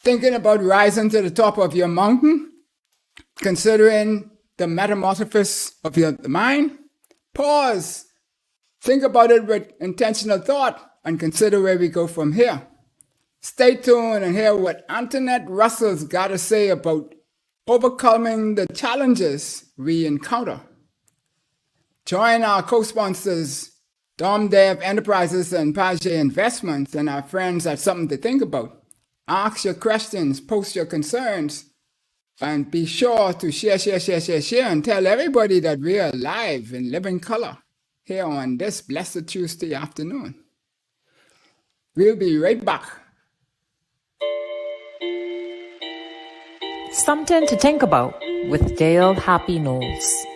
Thinking about rising to the top of your mountain, considering the metamorphosis of your mind, pause, think about it with intentional thought, and consider where we go from here. Stay tuned and hear what Antolionette Russell's got to say about overcoming the challenges we encounter. Join our co-sponsors, Dom Dev Enterprises and Page Investments, and our friends at Something to Think About. Ask your questions, post your concerns, and be sure to share, and tell everybody that we are live in living color here on this blessed Tuesday afternoon. We'll be right back. Something to Think About with Dale Happy Knowles.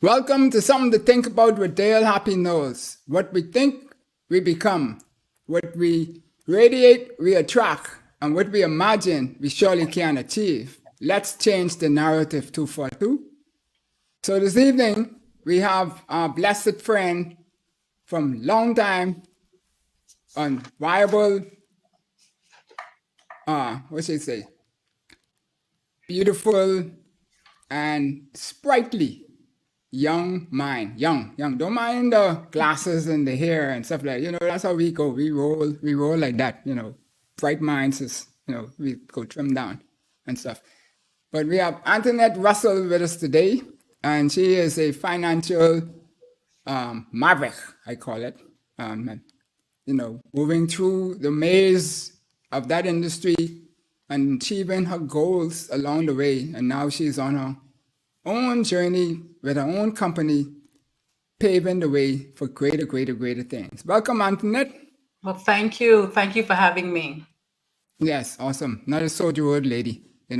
Welcome to Something to Think About with Dale Happy Knowles. What we think, we become. What we radiate, we attract. And what we imagine, we surely can achieve. Let's change the narrative 242. So this evening, we have our blessed friend from long time on viable, what should I say? Beautiful and sprightly young mind, young. Don't mind the glasses and the hair and stuff like that. That's how we go. We roll like that, Bright minds is, we go trim down and stuff. But we have Antolionette Russell with us today, and she is a financial maverick, I call it. Moving through the maze of that industry and achieving her goals along the way. And now she's on her own journey with her own company, paving the way for greater things. Welcome, Antolionette. Well, thank you. Thank you for having me. Yes, awesome. Not a Soldier Road lady, You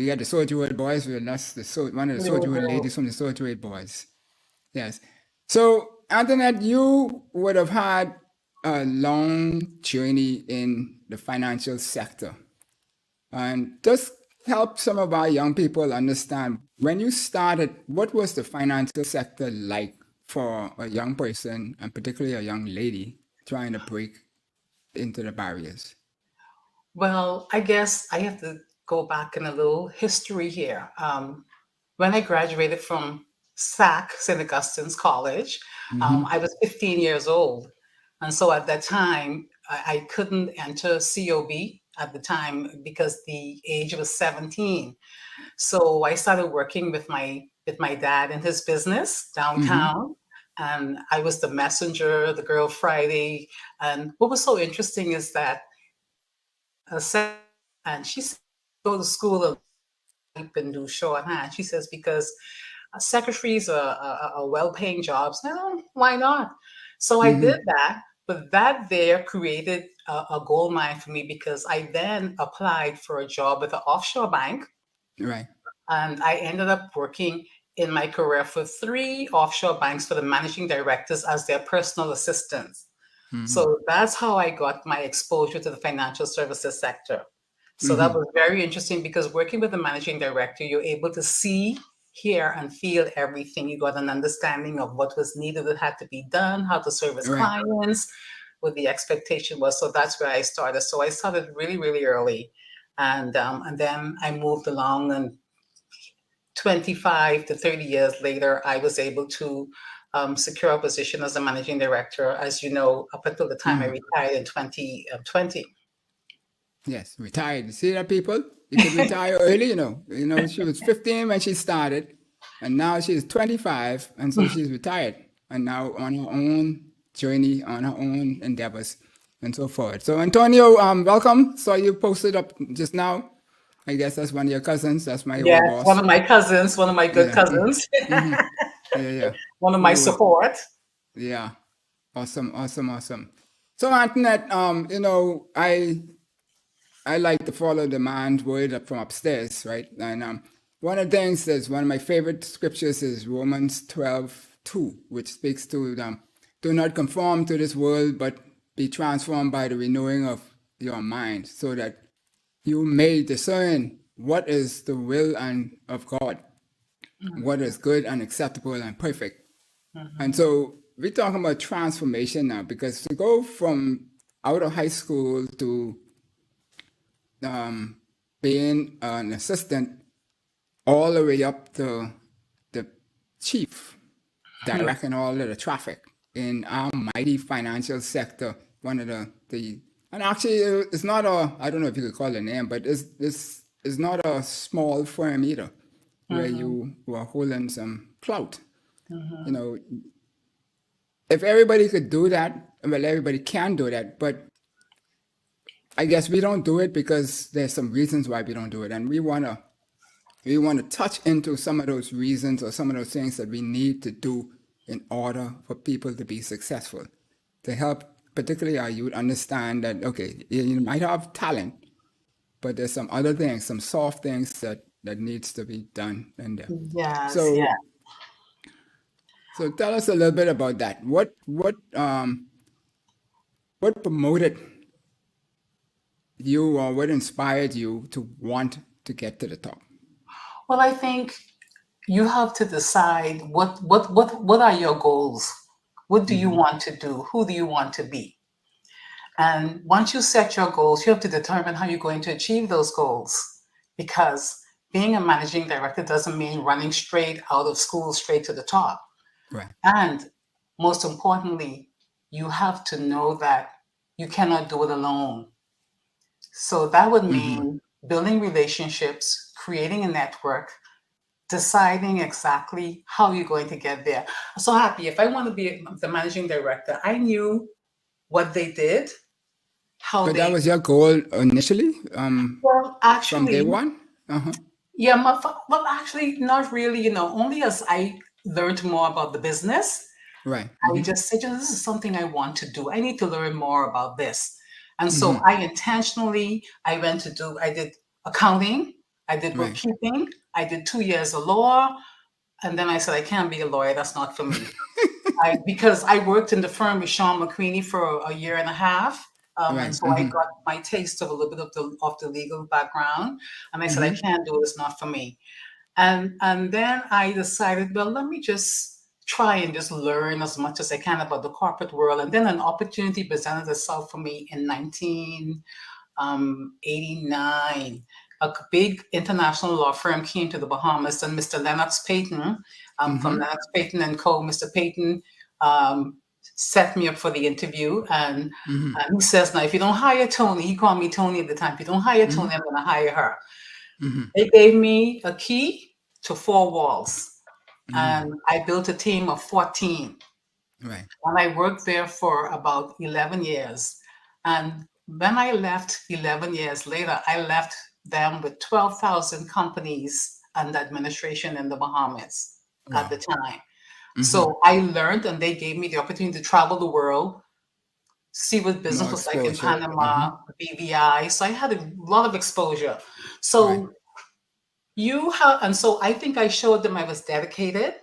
got the Soldier Road boys, well, that's one of the Soldier Road ladies from the Soldier Road boys. Yes. So, Antolionette, you would have had a long journey in the financial sector. And just help some of our young people understand, when you started, what was the financial sector like for a young person, and particularly a young lady, trying to break into the barriers? Well, I guess I have to go back in a little history here. When I graduated from SAC, St. Augustine's College, I was 15 years old. And so at that time, I couldn't enter COB at the time because the age was 17. So I started working with my dad in his business downtown. And I was the messenger, the girl Friday. And what was so interesting is that and she said, go to school and do shorthand. She says, because secretaries are well-paying jobs. No, why not? So I did that, but that there created a gold mine for me, because I then applied for a job with an offshore bank. Right. And I ended up working in my career for 3 offshore banks for the managing directors as their personal assistants. So that's how I got my exposure to the financial services sector. So that was very interesting, because working with the managing director, you're able to see, hear, and feel everything. You got an understanding of what was needed, that had to be done, how to service clients, what the expectation was. So that's where I started. So I started really, really early. And then I moved along, and 25 to 30 years later, I was able to secure a position as a managing director, as you know, up until the time I retired in 2020. Yes, retired. You see that, people? You can retire early, she was 15 when she started, and now she's 25, and so she's retired, and now on her own journey, on her own endeavors, and so forth. So, Antonio, welcome. Saw you posted up just now. I guess that's one of your cousins. That's my old boss. One of my cousins, one of my good cousins. Yeah. One of my support. Yeah. Awesome. So, Antolionette, I like to follow the man's word up from upstairs, right? And one of the things that's one of my favorite scriptures is Romans 12:2, which speaks to do not conform to this world, but be transformed by the renewing of your mind so that you may discern what is the will and of God, what is good and acceptable and perfect. And so we're talking about transformation now, because to go from out of high school to being an assistant all the way up to the chief, directing all of the traffic in our mighty financial sector. One of the and actually it's not a, I don't know if you could call it a name, but it's not a small firm either, where you were holding some clout. You know, if everybody could do that, well, everybody can do that, but I guess we don't do it because there's some reasons why we don't do it, and we want to touch into some of those reasons or some of those things that we need to do in order for people to be successful, to help particularly our youth understand that, okay, you might have talent, but there's some other things, some soft things that needs to be done in there. Yes, So yeah. so tell us a little bit about that. What promoted you, or what inspired you to want to get to the top? Well, I think you have to decide what are your goals? What do you want to do? Who do you want to be? And once you set your goals, you have to determine how you're going to achieve those goals. Because being a managing director doesn't mean running straight out of school, straight to the top. Right. And most importantly, you have to know that you cannot do it alone. So that would mean building relationships, creating a network, deciding exactly how you're going to get there. I'm so happy. If I want to be the managing director, I knew what they did, how But they, that was your goal initially, well, from day actually, one? Uh-huh. yeah, well, actually, not really, only as I learned more about the business, Right. I just said, this is something I want to do. I need to learn more about this. And so I intentionally, I did accounting, I did Right. bookkeeping, I did 2 years of law. And then I said, I can't be a lawyer. That's not for me. Because I worked in the firm with Sean McQueenie for a year and a half. And Right. so I got my taste of a little bit of the legal background. And I said, I can't do it. It's not for me. And then I decided, well, let me just try and just learn as much as I can about the corporate world. And then an opportunity presented itself for me in 1989. A big international law firm came to the Bahamas, and Mr. Lennox Payton from Lennox Payton and Co. Mr. Payton set me up for the interview, and he says, "Now, if you don't hire Tony," he called me Tony at the time. "If you don't hire Tony, I'm going to hire her." They gave me a key to 4 walls, and I built a team of 14. Right. And I worked there for about 11 years. And when I left 11 years later, I left them with 12,000 companies and administration in the Bahamas at the time. So I learned, and they gave me the opportunity to travel the world, see what business More was like in exposure. Panama, BVI. So I had a lot of exposure. Right. So and so I think I showed them I was dedicated,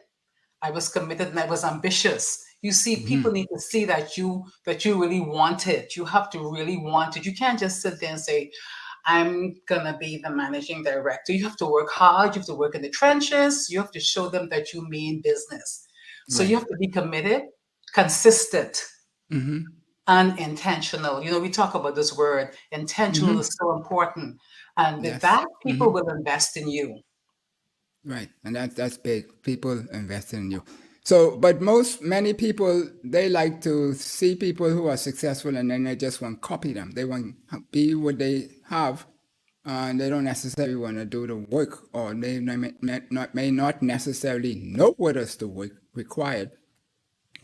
I was committed, and I was ambitious. You see, people need to see that you really want it. You have to really want it. You can't just sit there and say, I'm gonna be the managing director. You have to work hard, you have to work in the trenches, you have to show them that you mean business. So you have to be committed, consistent, and intentional. We talk about this word, intentional is so important. And with Yes. that, people will invest in you. Right. And that's big. People investing in you. So, but many people, they like to see people who are successful, and then they just want to copy them. They want to be what they have, and they don't necessarily want to do the work, or they may not necessarily know what is the work required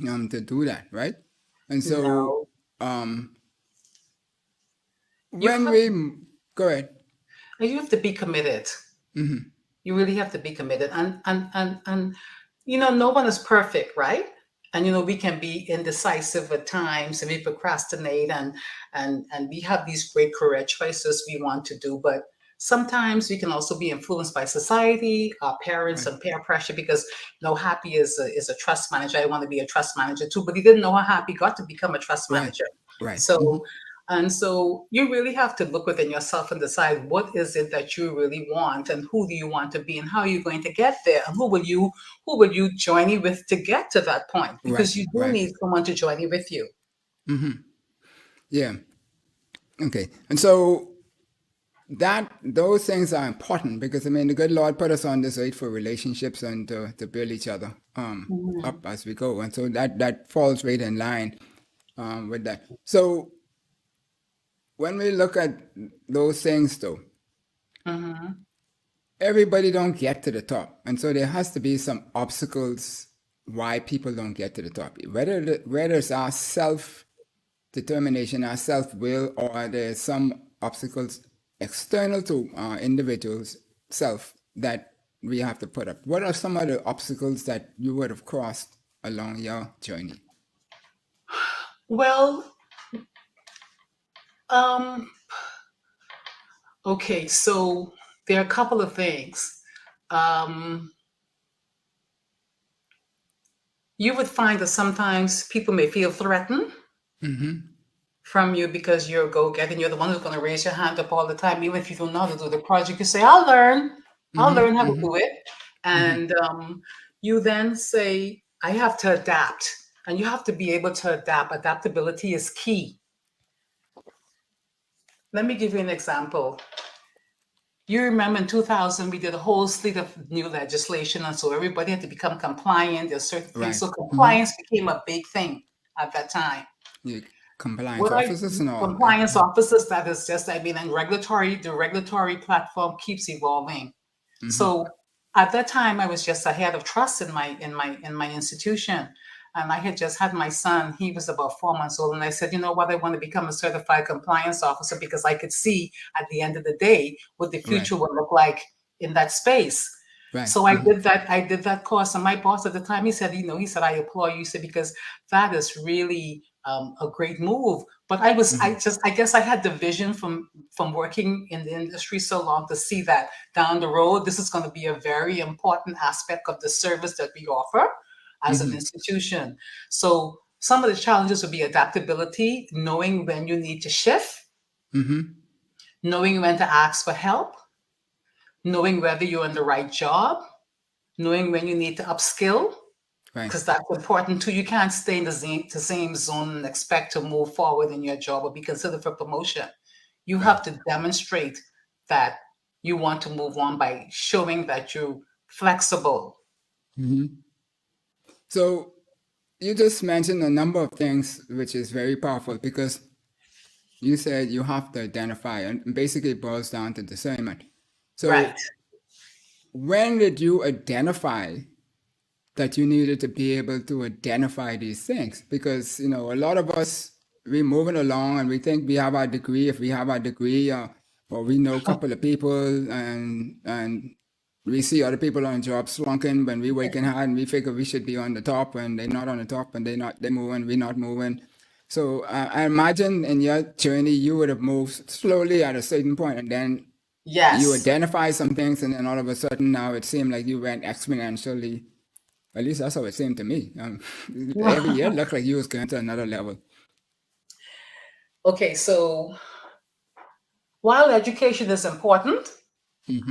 to do that, right? And so No, you when have we go ahead. you have to be committed. You really have to be committed. And no one is perfect, right? And we can be indecisive at times, and we procrastinate, and we have these great career choices we want to do, but sometimes we can also be influenced by society, our parents, and peer pressure. Because Happy is a trust manager. I want to be a trust manager too, but he didn't know how Happy got to become a trust Right. manager. Right. So And so you really have to look within yourself and decide what is it that you really want and who do you want to be and how are you going to get there and who will you journey with to get to that point, Right, because you do right. need someone to journey with you. Yeah. Okay. And so those things are important because I mean the good Lord put us on this earth for relationships and to build each other up as we go. And so that falls right in line with that. So when we look at those things though, everybody don't get to the top. And so there has to be some obstacles why people don't get to the top. Whether it's our self-determination, our self-will, or there's some obstacles external to our individual's self that we have to put up. What are some of the obstacles that you would have crossed along your journey? Well, okay, so there are a couple of things. You would find that sometimes people may feel threatened from you because you're a go-getter and you're the one who's going to raise your hand up all the time. Even if you don't know how to do the project, you say, I'll learn how to do it. And you then say, I have to adapt. And you have to be able to adapt. Adaptability is key. Let me give you an example. You remember in 2000, we did a whole slate of new legislation, and so everybody had to become compliant. There's certain things. Right. So compliance became a big thing at that time. You compliance What I officers and all. compliance officers, that is just, I mean, and the regulatory platform keeps evolving. So at that time, I was just a head of trust in my institution. And I had just had my son, he was about 4 months old. And I said, you know what, I want to become a certified compliance officer because I could see at the end of the day what the future would look like in that space. Right. So I did that course. And my boss at the time, he said, I applaud you. He said, because that is really a great move. But I guess I had the vision from working in the industry so long to see that down the road, this is going to be a very important aspect of the service that we offer as an institution. So some of the challenges would be adaptability, knowing when you need to shift, knowing when to ask for help, knowing whether you're in the right job, knowing when you need to upskill, because that's important too. You can't stay in the same zone and expect to move forward in your job or be considered for promotion. You have to demonstrate that you want to move on by showing that you're flexible. So you just mentioned a number of things, which is very powerful because you said you have to identify, and basically it boils down to discernment. So when did you identify that you needed to be able to identify these things? Because, a lot of us, we're moving along and we think we have our degree. If we have our degree or we know a couple of people and we see other people on the job slunking when we working hard and we figure we should be on the top and they're not on the top and they're moving, we're not moving. So I imagine in your journey, you would have moved slowly at a certain point and then you identify some things and then all of a sudden now it seemed like you went exponentially. At least that's how it seemed to me. Every year it looked like you was going to another level. Okay, so while education is important,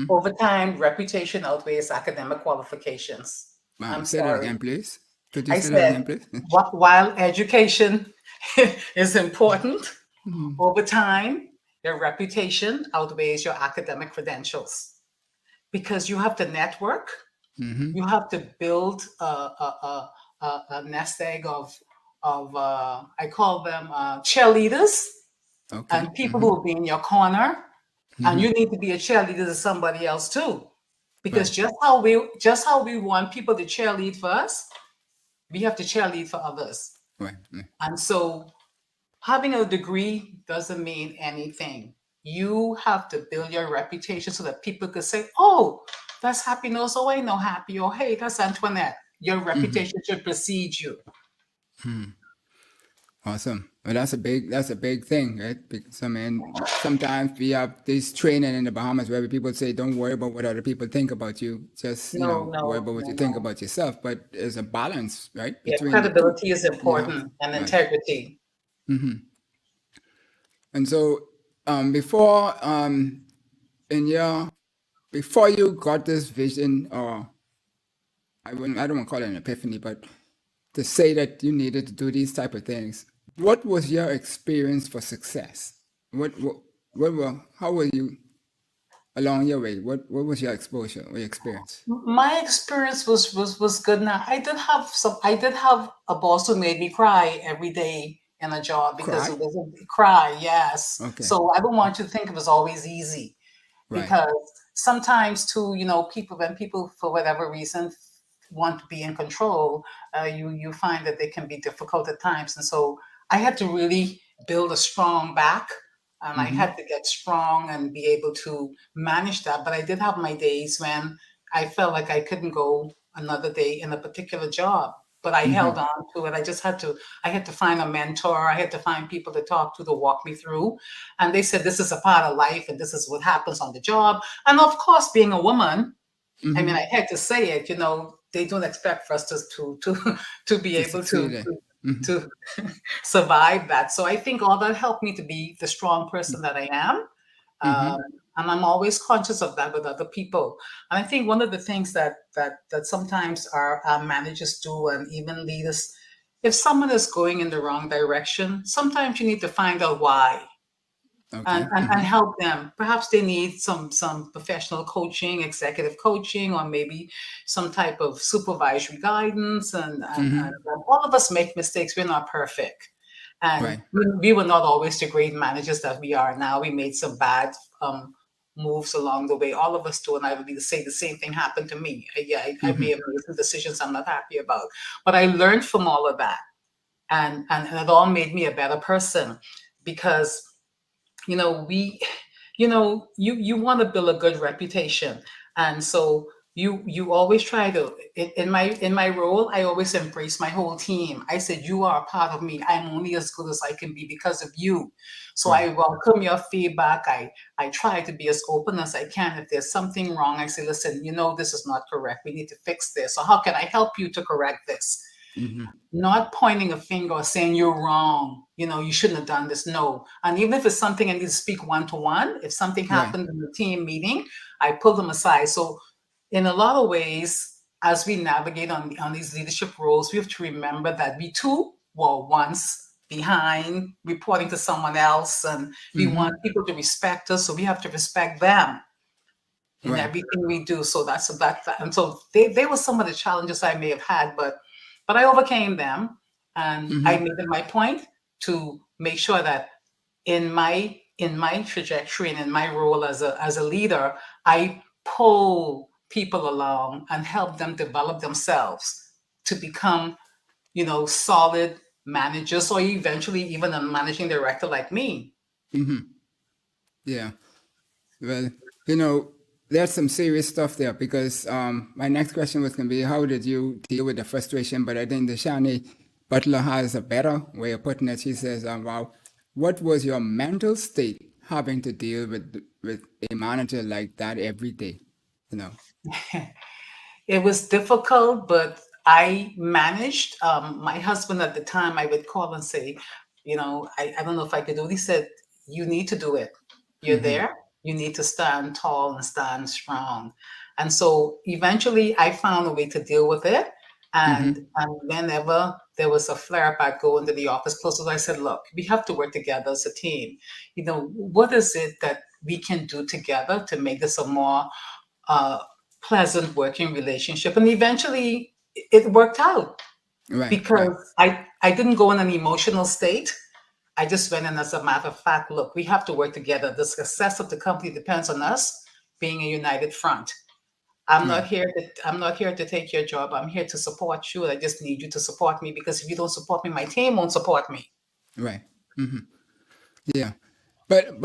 over time, reputation outweighs academic qualifications. I'm say sorry. That again, please. Could you say that again, please? While education is important, over time, your reputation outweighs your academic credentials because you have to network. You have to build a nest egg of I call them cheerleaders, and people who will be in your corner. And you need to be a cheerleader to somebody else too, because just how we want people to cheerlead for us, we have to cheerlead for others. And so, having a degree doesn't mean anything. You have to build your reputation so that people could say, "Oh, that's Happy Nose. Oh, I know Happy. Or hey, that's Antoinette." Your reputation should precede you. Awesome. Well, that's a big thing, right? Because I mean, sometimes we have this training in the Bahamas where people say, "Don't worry about what other people think about you. Just worry about what you think about yourself." But there's a balance, right? Between credibility is important and integrity. And so before before you got this vision, or I don't want to call it an epiphany, but to say that you needed to do these type of things, what was your experience for success? How were you along your way? What was your exposure or your experience? My experience was good. Now I did have a boss who made me cry every day in a job because Cry? it was a cry, yes. Okay. So I don't want you to think it was always easy, Right. because sometimes too, when people for whatever reason want to be in control, you find that they can be difficult at times. And so I had to really build a strong back, and I Mm-hmm. had to get strong and be able to manage that. But I did have my days when I felt like I couldn't go another day in a particular job. But I held Mm-hmm. on to it. I had to find a mentor. I had to find people to talk to walk me through. And they said, this is a part of life and this is what happens on the job. And of course, being a woman, I mean, Mm-hmm. I hate to say it, they don't expect for us to be To able succeed there. Mm-hmm. to survive that. So I think all that helped me to be the strong person that I am. Mm-hmm. Um, and I'm always conscious of that with other people. And I think one of the things that sometimes our managers do, and even leaders, if someone is going in the wrong direction, sometimes you need to find out why, Okay. and Mm-hmm. help them. Perhaps they need some professional coaching, executive coaching, or maybe some type of supervisory guidance. And Mm-hmm. all of us make mistakes. We're not perfect. And Right. we were not always the great managers that we are now. We made some bad moves along the way. All of us do, and I would be to say the same thing happened to me. I may Mm-hmm. have made some decisions I'm not happy about, but I learned from all of that, and it all made me a better person, because we you want to build a good reputation. And so you always try to, in my role, I always embrace my whole team. I said, you are a part of me. I'm only as good as I can be because of you. So I Right. welcome your feedback. I try to be as open as I can. If there's something wrong, I say, listen, this is not correct, we need to fix this, so how can I help you to correct this? Mm-hmm. Not pointing a finger or saying you're wrong, you shouldn't have done this. No. And even if it's something I need to speak one to one, if something Right. happened in the team meeting, I pull them aside. So, in a lot of ways, as we navigate on these leadership roles, we have to remember that we too were once behind reporting to someone else, and we want Mm-hmm. people to respect us. So, we have to respect them in Right. everything we do. So and so they were some of the challenges I may have had, but I overcame them, and I Mm-hmm. made it my point to make sure that in my trajectory and in my role as a leader, I pull people along and help them develop themselves to become, solid managers, or eventually even a managing director like me. Mm-hmm. Yeah. Well, you know, there's some serious stuff there because my next question was going to be how did you deal with the frustration? But I think the Shani Butler has a better way of putting it. She says, wow, what was your mental state having to deal with a manager like that every day? You know? It was difficult, but I managed. My husband at the time, I would call and say, I don't know if I could do it. He said, you need to do it. You're Mm-hmm. there. You need to stand tall and stand strong. And so eventually I found a way to deal with it. And, Mm-hmm. and whenever there was a flare up, I'd go into the office closest. I said, look, we have to work together as a team. What is it that we can do together to make this a more uh, pleasant working relationship? And eventually it worked out, Right, right. because I didn't go in an emotional state. I just went in as a matter of fact, look, we have to work together. The success of the company depends on us being a united front. Right, I'm not here to take your job. I'm here to support you. I just need you to support me, because if you don't support me, my team won't support me. right. Mm-hmm. Yeah. But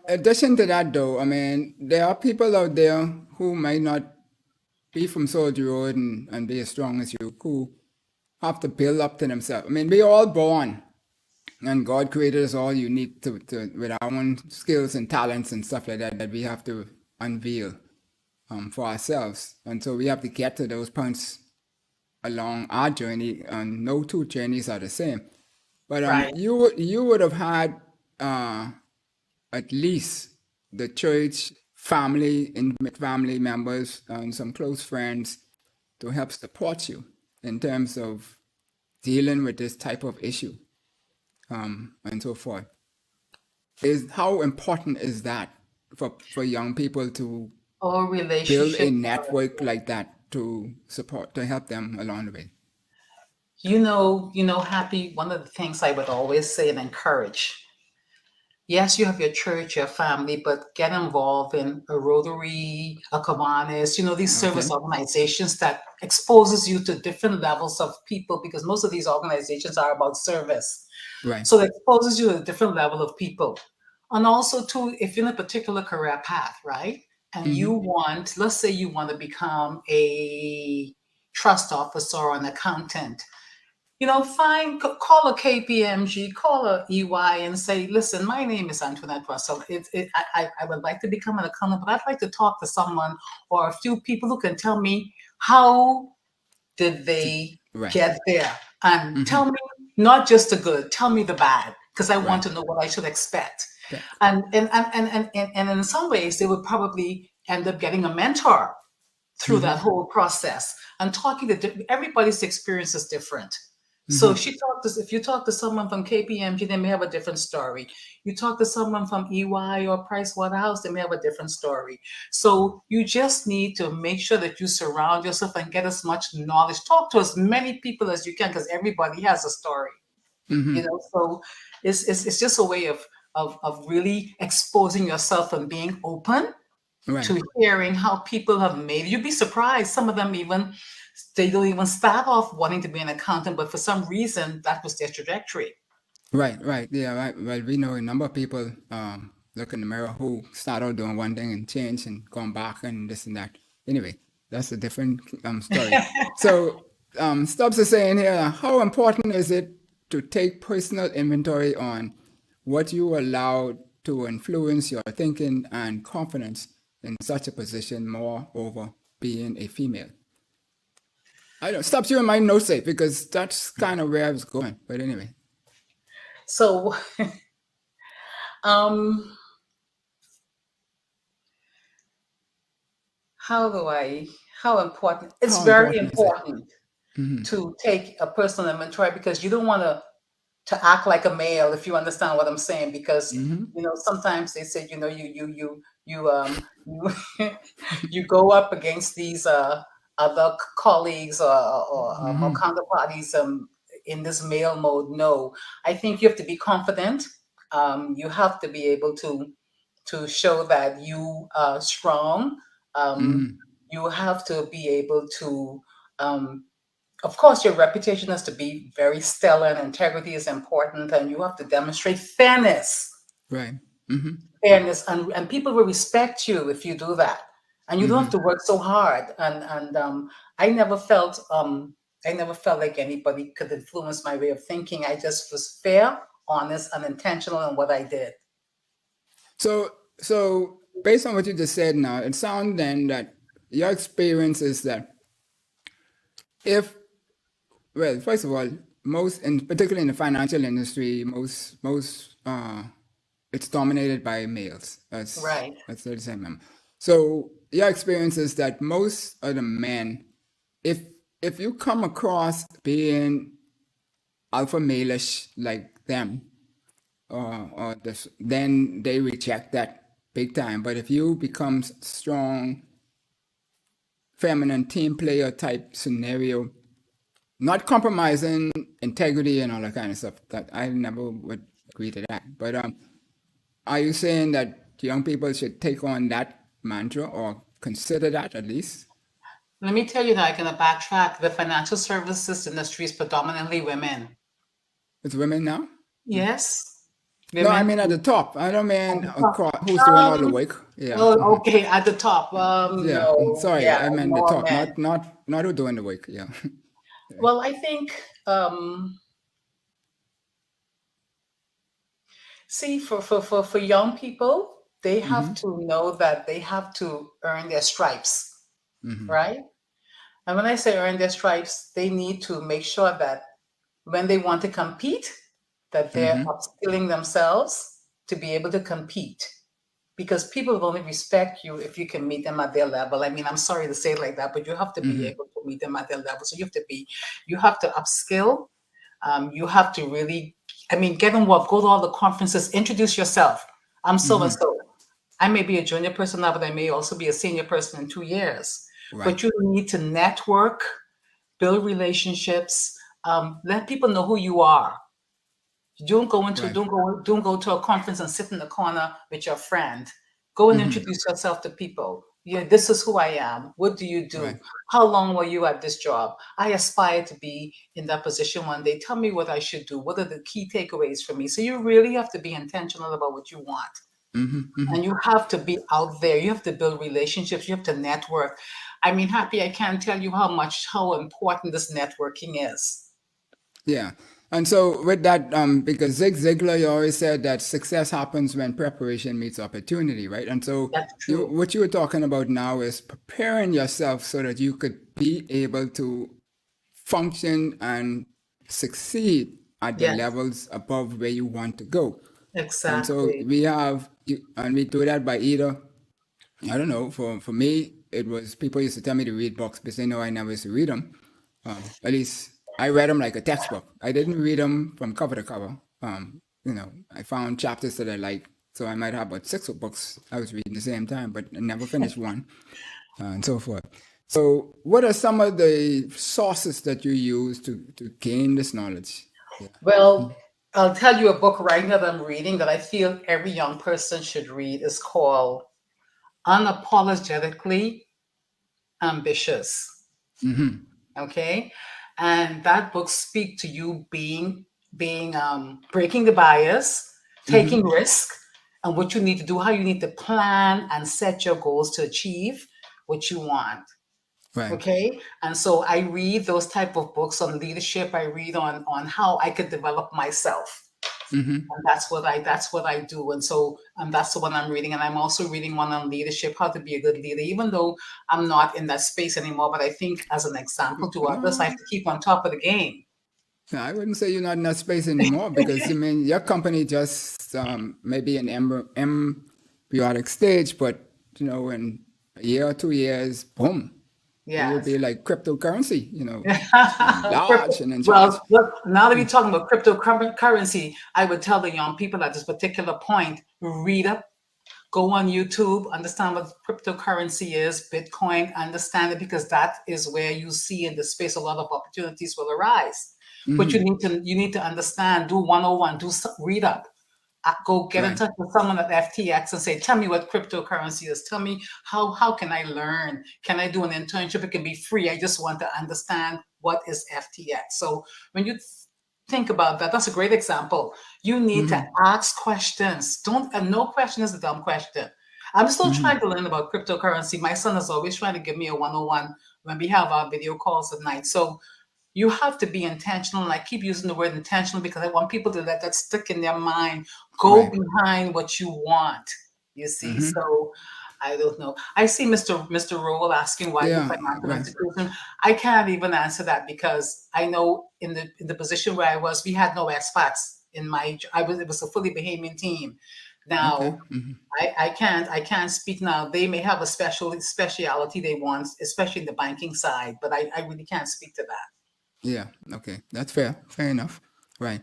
addition to that though, I mean, there are people out there who might not be from Soldier Road and be as strong as you, who have to build up to themselves. I mean, we're all born, and God created us all unique with our own skills and talents and stuff like that we have to unveil for ourselves. And so we have to get to those points along our journey, and no two journeys are the same. But Right. you would have had uh, at least the church family, intimate family members, and some close friends to help support you in terms of dealing with this type of issue, and so forth. Is how important is that for young people to Our build a relationship. network like that to support to help them along the way? Happy, one of the things I would always say and encourage. Yes, you have your church, your family, but get involved in a Rotary, a Kiwanis, these service Okay. organizations that exposes you to different levels of people because most of these organizations are about service. Right. So it exposes you to a different level of people. And also too, if you're in a particular career path, right? And you want, let's say you want to become a trust officer or an accountant, call a KPMG, call a EY and say, listen, my name is Antoinette Russell. I would like to become an accountant, but I'd like to talk to someone or a few people who can tell me how did they Right. get there? And tell me not just the good, tell me the bad, because I want Right. to know what I should expect. That- And in some ways, they would probably end up getting a mentor through that whole process and talking to everybody's experience is different. So if you talk to someone from KPMG, they may have a different story. You talk to someone from EY or Price Waterhouse, they may have a different story. So you just need to make sure that you surround yourself and get as much knowledge. Talk to as many people as you can because everybody has a story. So it's just a way of really exposing yourself and being open Right. to hearing how people have made it. You'd be surprised. Some of them they don't even start off wanting to be an accountant, but for some reason that was their trajectory. Right. Right. Yeah. Right. Well, we know a number of people look in the mirror who start out doing one thing and change and gone back and this and that. Anyway, that's a different story. So Stubbs is saying here, how important is it to take personal inventory on what you allow to influence your thinking and confidence in such a position, more over being a female? I don't stop you in my notes say because that's kind of where I was going. But anyway. So um how important, it's How very important is it? important to take a personal inventory because you don't want to act like a male, if you understand what I'm saying, because sometimes they say you you go up against these other colleagues or counterparties in this male mode. No, I think you have to be confident. You have to be able to show that you are strong. You have to be able to of course, your reputation has to be very stellar and integrity is important, and you have to demonstrate fairness. Right. And people will respect you if you do that. And you don't have to work so hard. And I never felt like anybody could influence my way of thinking. I just was fair, honest, and intentional in what I did. So based on what you just said now, it sounds then that your experience is that if, well, first of all, most, and particularly in the financial industry, it's dominated by males. Right. That's the same member. So your experience is that most of the men, if you come across being alpha male-ish like them, then they reject that big time. But if you become strong, feminine team player type scenario, not compromising integrity and all that kind of stuff, that I never would agree to that. But are you saying that young people should take on that mantra or consider that at least? Let me tell you that I'm going to backtrack. The financial services industry is predominantly women. It's women now? Yes, No, I women. mean at the top. I don't At mean the top. who's doing all the work. Yeah. Oh, okay, at the top. Yeah. No, Sorry, yeah, I meant the more top, men. not who doing the work. Yeah. Well, I think, see, for young people, they have to know that they have to earn their stripes, right? And when I say earn their stripes, they need to make sure that when they want to compete, that they're upskilling themselves, to be able to compete, because people will only respect you if you can meet them at their level. I mean, I'm sorry to say it like that, but you have to be able to meet them at their level. So you have to upskill. You have to really, I mean, get involved, go to all the conferences, introduce yourself. I'm so and so. I may be a junior person now, but I may also be a senior person in 2 years. Right. But you need to network, build relationships, let people know who you are. Don't go into Right. don't go to a conference and sit in the corner with your friend. Go and introduce yourself to people. Yeah, this is who I am. What do you do? Right. How long were you at this job? I aspire to be in that position one day. Tell me what I should do. What are the key takeaways for me? So you really have to be intentional about what you want. And you have to be out there. You have to build relationships. You have to network. I mean, Happy, I can't tell you how important this networking is. Yeah. And so with that, because Zig Ziglar, you always said that success happens when preparation meets opportunity, right? And so That's true. what you were talking about now is preparing yourself so that you could be able to function and succeed at the Yes, levels above where you want to go. And so exactly. and we do that by either, I don't know, for me, it was people used to tell me to read books, but they know I never used to read them. At least I read them like a textbook. I didn't read them from cover to cover. I found chapters that I liked, so I might have about 6 books I was reading at the same time, but I never finished one, and so forth. So, what are some of the sources that you use to gain this knowledge? Yeah. Well, I'll tell you a book right now that I'm reading that I feel every young person should read. Is called Unapologetically Ambitious. Okay, and that book speaks to you being breaking the bias, taking risk, and what you need to do, how you need to plan and set your goals to achieve what you want. Right. Okay, and so I read those type of books on leadership. I read on how I could develop myself, and that's what I do. And so that's the one I'm reading, and I'm also reading one on leadership, how to be a good leader, even though I'm not in that space anymore. But I think as an example to others, I have to keep on top of the game. No, I wouldn't say you're not in that space anymore because I mean your company just maybe an embryonic stage, but in a year or 2 years, boom, you will Yes. be like cryptocurrency, large and in charge. Well, look, now that we're talking about cryptocurrency, I would tell the young people at this particular point, read up, go on YouTube, understand what cryptocurrency is, Bitcoin, understand it, because that is where you see in the space a lot of opportunities will arise. But you need to understand, do 101, read up. Go get in Right. touch with someone at FTX and say, tell me what cryptocurrency is. Tell me how can I learn? Can I do an internship? It can be free. I just want to understand what is FTX. So when you think about that, that's a great example. You need to ask questions. No question is a dumb question. I'm still trying to learn about cryptocurrency. My son is always trying to give me a 101 when we have our video calls at night. So you have to be intentional. And I keep using the word intentional because I want people to let that stick in their mind. Go Right. behind what you want, you see. So I don't know. I see Mr. Rowell asking why do Yeah. financial Right. institutions. I can't even answer that because I know in the position where I was, we had no expats in it was a fully Bahamian team. Okay. Now I can't speak now. They may have a speciality they want, especially in the banking side, but I really can't speak to that. Yeah. Okay. That's fair. Fair enough. Right.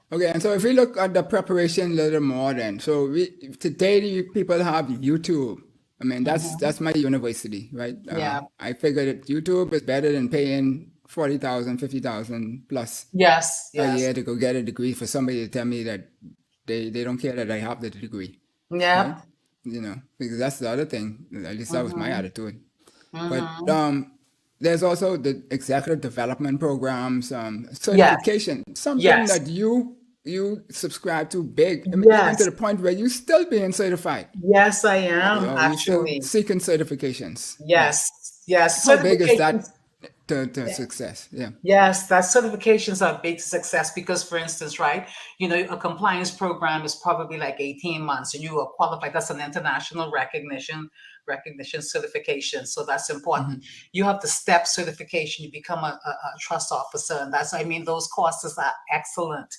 Okay. And so if we look at the preparation a little more, then today people have YouTube. I mean, that's my university, right? Yeah. I figured that YouTube is better than paying 40,000, 50,000 plus Yes. a Yes. year to go get a degree for somebody to tell me that they don't care that I have the degree, right? Yep. Because that's the other thing. At least that was my attitude. But Mm-hmm. there's also the executive development programs, Yes. certification, something Yes. that you subscribe to big. I mean, even to Yes. the point where you still being certified. Yes, I am You still actually. seeking certifications. Yeah. Yes. Yes. How big is Certifications. that to success? Yeah. Yes, that certifications are big to success because, for instance, right, a compliance program is probably like 18 months and you are qualified. That's an international recognition certification. So that's important. You have the STEP certification, you become a trust officer. And those courses are excellent.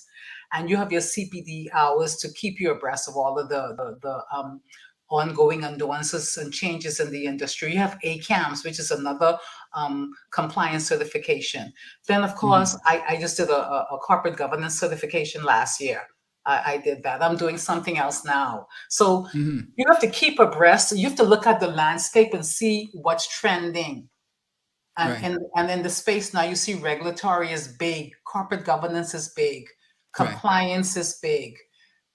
and you have your CPD hours to keep you abreast of all of the ongoing nuances and changes in the industry. You have ACAMS, which is another compliance certification. Then, of course, I just did a corporate governance certification last year. I did that. I'm doing something else now. So you have to keep abreast. You have to look at the landscape and see what's trending. And in the space now, you see regulatory is big, corporate governance is big, compliance is big.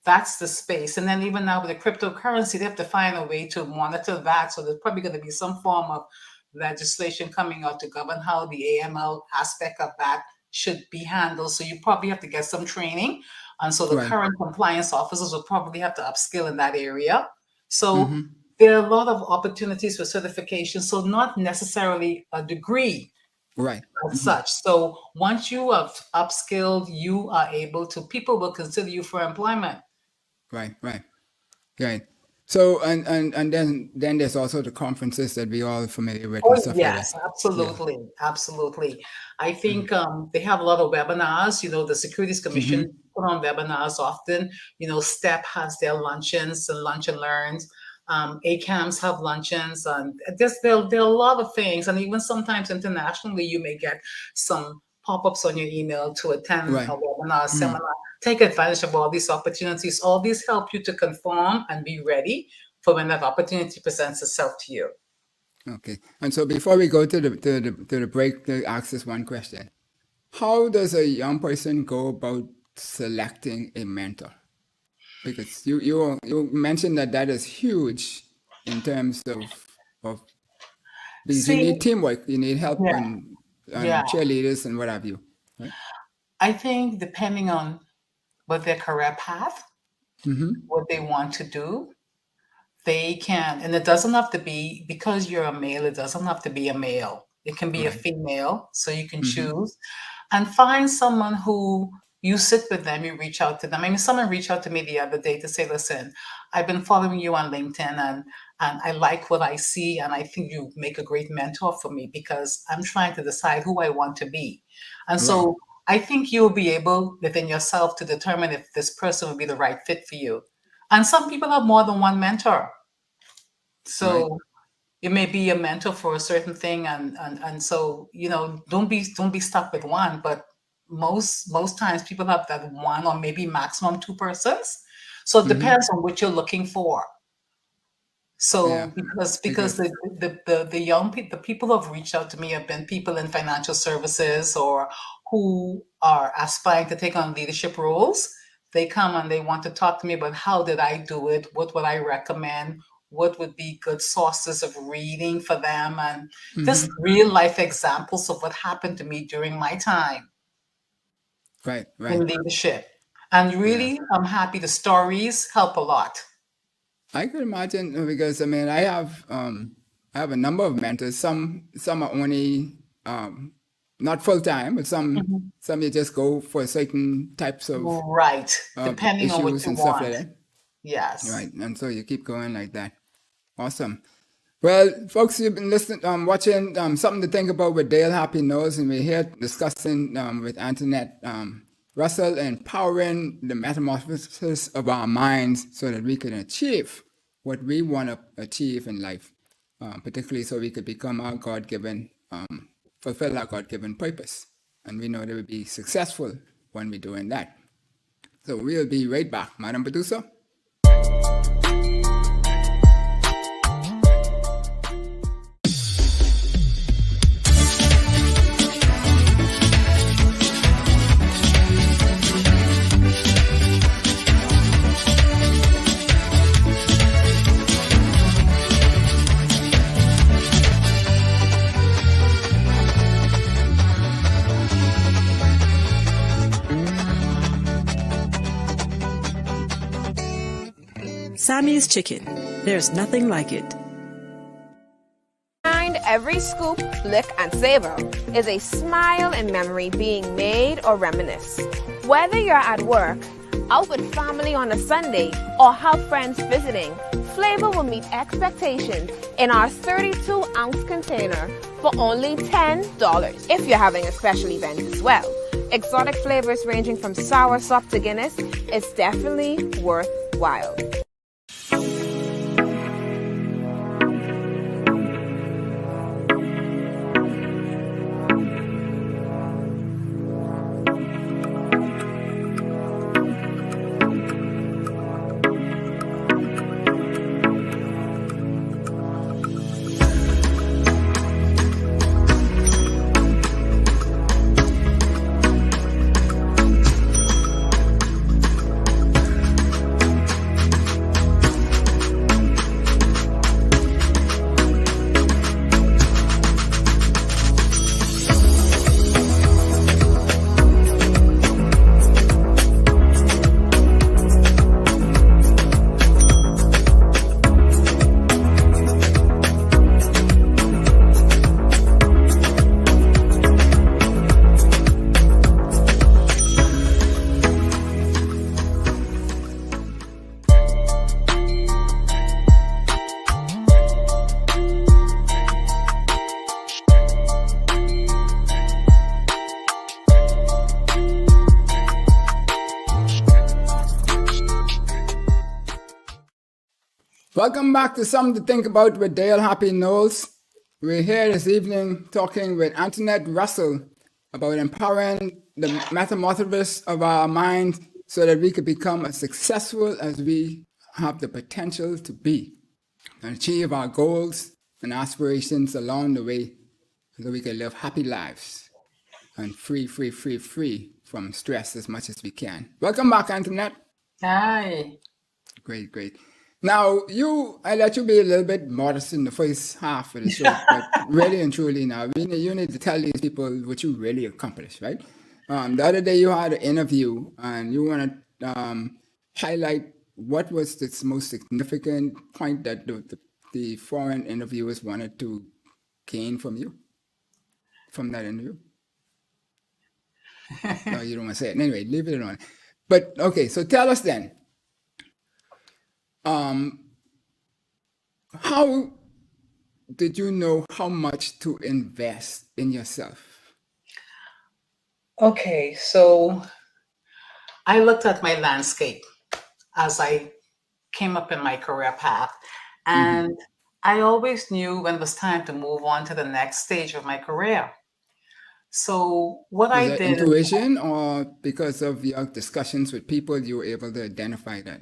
That's the space. And then even now with the cryptocurrency, they have to find a way to monitor that. So there's probably going to be some form of legislation coming out to govern how the AML aspect of that should be handled. So you probably have to get some training. And so the current compliance officers will probably have to upskill in that area. So there are a lot of opportunities for certification. So not necessarily a degree as such. So once you have upskilled, you are able to, people will consider you for employment. Right. So and then there's also the conferences that we all familiar with. Oh yes, absolutely. I think they have a lot of webinars. You know, the Securities Commission put on webinars often. You know, STEP has their luncheons and lunch and learns. ACAMS have luncheons, and there are a lot of things. And even sometimes internationally, you may get some pop-ups on your email to attend a webinar, seminar. Take advantage of all these opportunities. All these help you to conform and be ready for when that opportunity presents itself to you. Okay. And so before we go to the break, to ask this one question: how does a young person go about selecting a mentor? Because you mentioned that is huge in terms of because you need teamwork, you need help and cheerleaders and what have you. Right? I think depending on what their career path, what they want to do, they can, and it doesn't have to be, because you're a male, it doesn't have to be a male. It can be a female, so you can choose and find someone who you sit with them, you reach out to them. I mean, someone reached out to me the other day to say, listen, I've been following you on LinkedIn and I like what I see. And I think you make a great mentor for me because I'm trying to decide who I want to be. And so I think you'll be able within yourself to determine if this person will be the right fit for you. And some people have more than one mentor. So it may be a mentor for a certain thing. And so, you know, don't be stuck with one, but most times people have that one or maybe maximum two persons. So it depends on what you're looking for. So because the young people, the people who have reached out to me have been people in financial services or who are aspiring to take on leadership roles. They come and they want to talk to me about how did I do it? What would I recommend? What would be good sources of reading for them? And just real life examples of what happened to me during my time. In leadership. And really, I'm happy the stories help a lot. I could imagine, because I mean, I have a number of mentors. Some are only not full time, but some you just go for certain types of depending on what you and want. Stuff like that. Yes. Right, and so you keep going like that. Awesome. Well, folks, you've been listening, watching Something to Think About with Dale Happy Knows, and we're here discussing with Antolionette Russell, empowering the metamorphosis of our minds so that we can achieve what we want to achieve in life, particularly so we could become our God-given, fulfill our God-given purpose. And we know that we'll be successful when we're doing that. So we'll be right back. Madam Producer? Sammy's Chicken. There's nothing like it. Behind every scoop, lick, and savor is a smile and memory being made or reminisce. Whether you're at work, out with family on a Sunday, or have friends visiting, flavor will meet expectations in our 32-ounce container for only $10. If you're having a special event as well, exotic flavors ranging from soursop to Guinness, it's definitely worthwhile. Welcome back to Something to Think About with Dale Happy Knowles. We're here this evening talking with Antolionette Russell about empowering the metamorphosis of our mind so that we could become as successful as we have the potential to be and achieve our goals and aspirations along the way so that we can live happy lives and free from stress as much as we can. Welcome back, Antolionette. Hi. Great. Now, I let you be a little bit modest in the first half of the show, but really and truly now, you need to tell these people what you really accomplished, right? The other day you had an interview and you want to highlight what was the most significant point that the foreign interviewers wanted to gain from you, from that interview? No, you don't want to say it. Anyway, leave it alone. But, okay, so tell us then. How did you know how much to invest in yourself? Okay, so I looked at my landscape as I came up in my career path, and I always knew when it was time to move on to the next stage of my career. So what Was I that did, intuition, or because of your discussions with people, you were able to identify that?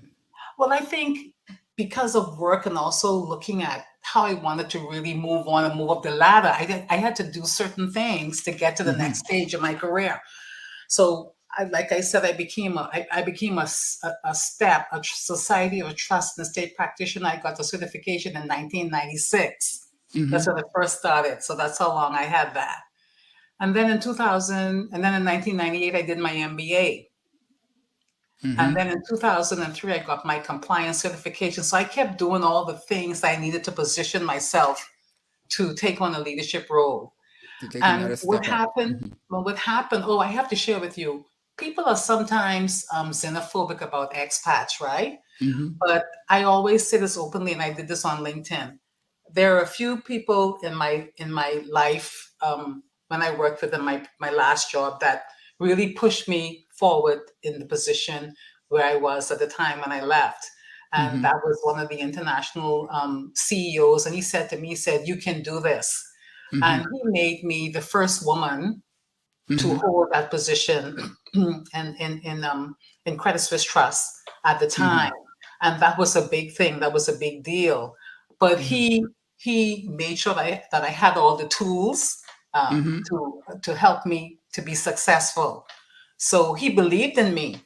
well, I think because of work and also looking at how I wanted to really move on and move up the ladder, I had to do certain things to get to the next stage of my career. So, like I said, I became a Society of Trust and Estate Practitioner. I got the certification in 1996. That's when I first started. So that's how long I had that. And then in 1998, I did my MBA. And then in 2003, I got my compliance certification. So I kept doing all the things I needed to position myself to take on a leadership role. And what happened? Well, what happened? Oh, I have to share with you. People are sometimes xenophobic about expats, right? But I always say this openly, and I did this on LinkedIn. There are a few people in my life when I worked with them, my last job, that really pushed me forward in the position where I was at the time when I left. And that was one of the international CEOs. And he said to me, he said, "You can do this." And he made me the first woman to hold that position in Credit Suisse Trust at the time. And that was a big thing. That was a big deal. But he made sure that I had all the tools to help me to be successful. So he believed in me,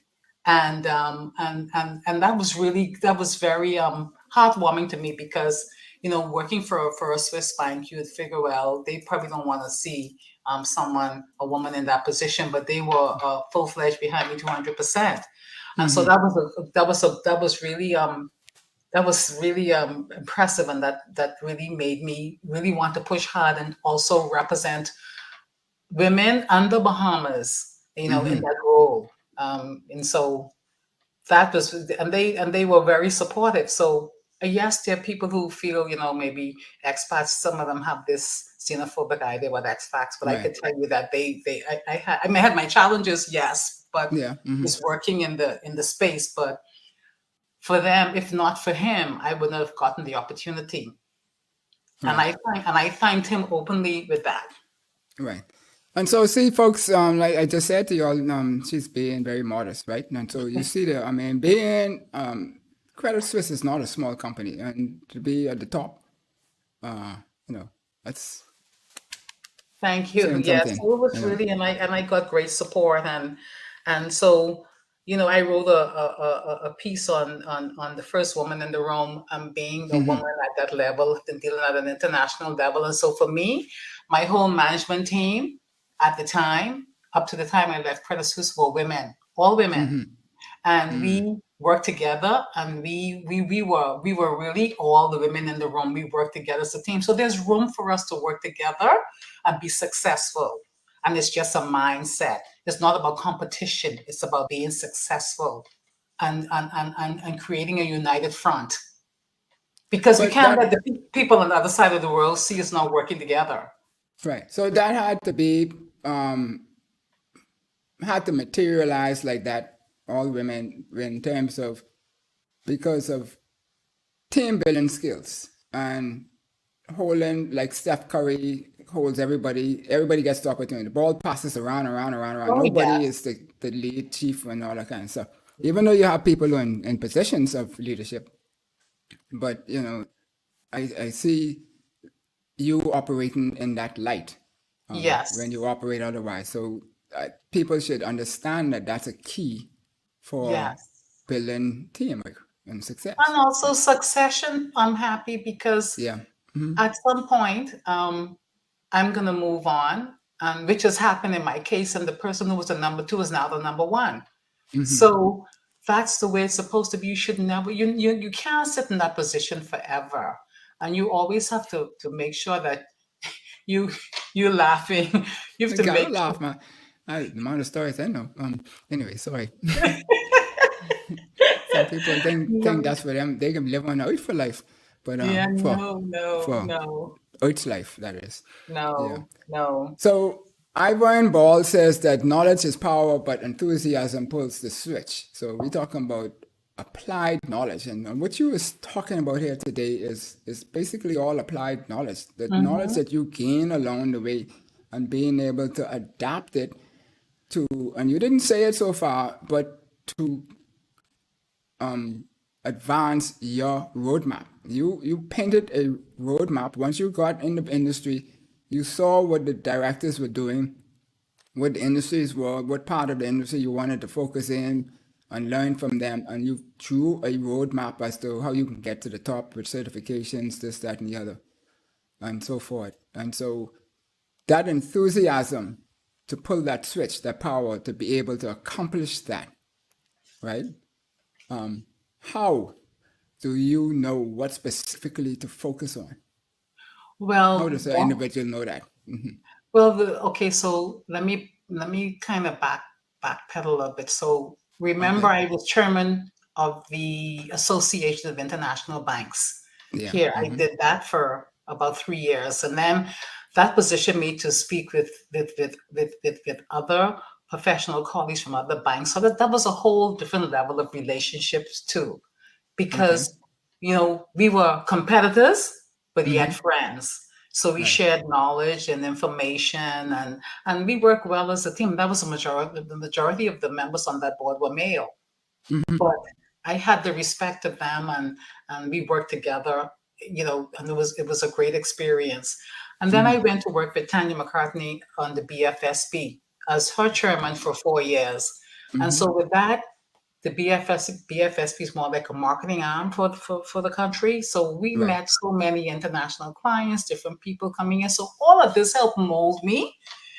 and that was very heartwarming to me, because working for a Swiss bank, you would figure, well, they probably don't want to see a woman in that position, but they were full-fledged behind me 200%. And so that was really impressive, and that really made me really want to push hard and also represent women and the Bahamas, in that role. And so that was, and they were very supportive. So yes, there are people who feel, maybe expats, some of them have this xenophobic either with X facts, but I Right. could tell you that I mean, I had my challenges, yes, but Yeah. just working in the space. But for them, if not for him, I wouldn't have gotten the opportunity. And Right. I thanked him openly with that. Right. And so, see, folks, like I just said to y'all, she's being very modest, right? And so you see there, I mean, being Credit Suisse is not a small company, and to be at the top, you know, that's Thank you. saying Yes, something, so it was you know. really, and I got great support, and so I wrote a piece on the first woman in the room, being a woman at that level and dealing at an international level, and so for me, my whole management team at the time, up to the time I left Credit Suisse, were women, all women, and we worked together, and we were really all the women in the room. We worked together as a team. So there's room for us to work together and be successful. And it's just a mindset. It's not about competition. It's about being successful and creating a united front. Because we But can't that, let the people on the other side of the world see us not working together. right. So that had to be, had to materialize like that, all women, in terms of, because of team building skills and holding, like Steph Curry holds everybody gets the opportunity. The ball passes around. Oh, Nobody yes. is the lead chief and all that kind of stuff. Even though you have people who are in positions of leadership, but I see you operating in that light when Yes. you operate otherwise. So people should understand that that's a key for Yes. building teamwork and success. And also succession, I'm happy because Yeah. at some point, I'm going to move on, which has happened in my case. And the person who was the number two is now the number one. So that's the way it's supposed to be. You should never, you can't sit in that position forever. And you always have to make sure that you're laughing. You have I to gotta make laugh, man. The amount of stories I know. Anyway, sorry. Some people think sure. that's for them. They can live on Earth for life, but Yeah, for no, no, for no, Earth's life, that is. Yeah. no, no. So Ivan Ball says that knowledge is power, but enthusiasm pulls the switch. So we're talking about applied knowledge, and what you was talking about here today is basically all applied knowledge. The knowledge Mm-hmm. that you gain along the way, and being able to adapt it to, and you didn't say it so far, but to advance your roadmap. You painted a roadmap. Once you got in the industry, you saw what the directors were doing, what the industries were, what part of the industry you wanted to focus in and learn from them, and you drew a roadmap as to how you can get to the top with certifications, this, that, and the other, and so forth. And so that enthusiasm to pull that switch, that power to be able to accomplish that, right? How do you know what specifically to focus on? How Well, does an individual know that? okay. So let me kind of backpedal a bit. So remember, Okay. I was chairman of the Association of International Banks. Yeah. Here, I did that for about 3 years, and then that positioned me to speak with other professional colleagues from other banks. So that was a whole different level of relationships too, Okay. because we were competitors, but yet friends. So we Right. shared knowledge and information, and we worked well as a team. That was the majority of the members on that board were male, but I had the respect of them, and we worked together, and it was a great experience. And then I went to work with Tanya McCartney on the BFSB as her chairman for 4 years. And so with that, the BFSB is more like a marketing arm for the country. So we Right. met so many international clients, different people coming in. So all of this helped mold me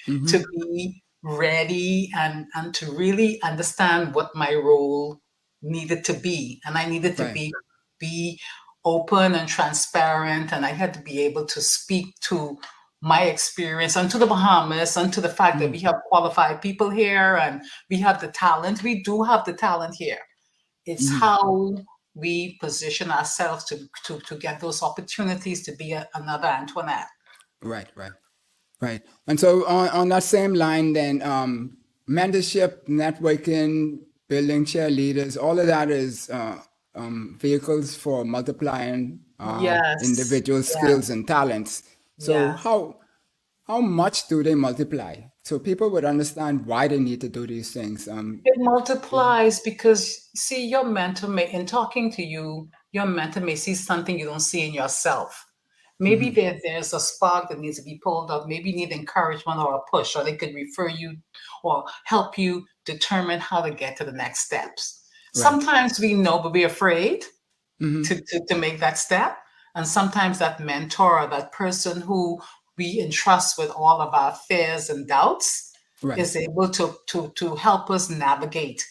to be ready and to really understand what my role needed to be. And I needed to Right. be open and transparent, and I had to be able to speak to my experience and to the Bahamas and to the fact that we have qualified people here and we have the talent. We do have the talent here. It's how we position ourselves to get those opportunities to be another Antoinette. Right, right, right. And so on that same line, then mentorship, networking, building cheerleaders, all of that is vehicles for multiplying Yes, individual yeah, skills and talents. So yeah. how much do they multiply? So people would understand why they need to do these things. It multiplies because, see, your mentor may, in talking to you, your mentor may see something you don't see in yourself. Maybe there's a spark that needs to be pulled up. Maybe you need encouragement or a push, or they could refer you or help you determine how to get to the next steps. Right. Sometimes we know, but we're afraid to make that step. And sometimes that mentor or that person who we entrust with all of our fears and doubts Right. is able to help us navigate.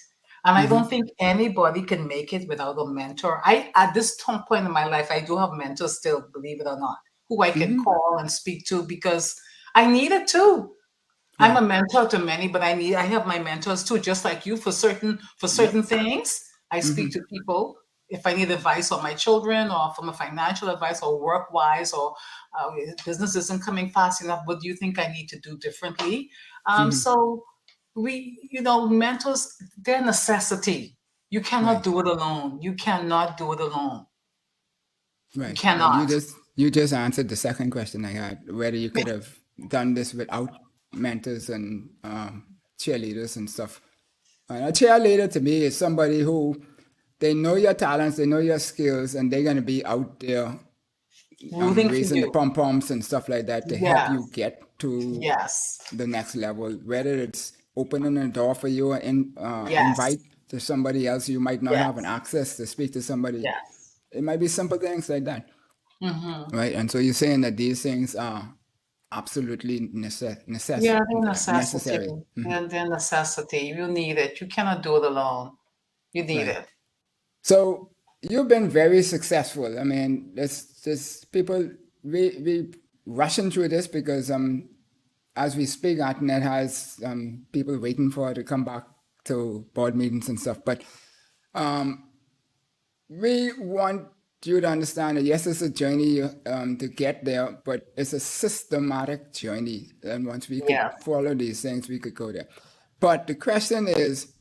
And I don't think anybody can make it without a mentor. I at this point in my life, I do have mentors still, believe it or not, who I can call and speak to because I need it too. I'm Yeah. a mentor to many, but I have my mentors too, just like you for certain Yep. things. I speak to people if I need advice on my children or from a financial advice or work wise or business isn't coming fast enough. What do you think I need to do differently? So mentors, they're a necessity. You cannot Right. do it alone. You cannot do it alone. You Right. Right. cannot. You just answered the second question I had, whether you could have done this without mentors and cheerleaders and stuff. And a cheerleader to me is somebody who they know your talents, they know your skills, and they're gonna be out there Rooting for raising the you. pom poms and stuff like that to help Yes. you get to Yes. the next level. Whether it's opening a door for you and Yes. invite to somebody else you might not have an Yes. access to speak to somebody. Yes. It might be simple things like that. Hmm. Right. And so you're saying that these things are absolutely Yeah, they're necessity. necessary. They're necessity. You need it. You cannot do it alone. You need Right. it. So you've been very successful. I mean, there's people we rushing through this because as we speak, Antolionette has people waiting for her to come back to board meetings and stuff. But we want you to understand that yes, it's a journey to get there, but it's a systematic journey. And once we could Yes. follow these things, we could go there. But the question is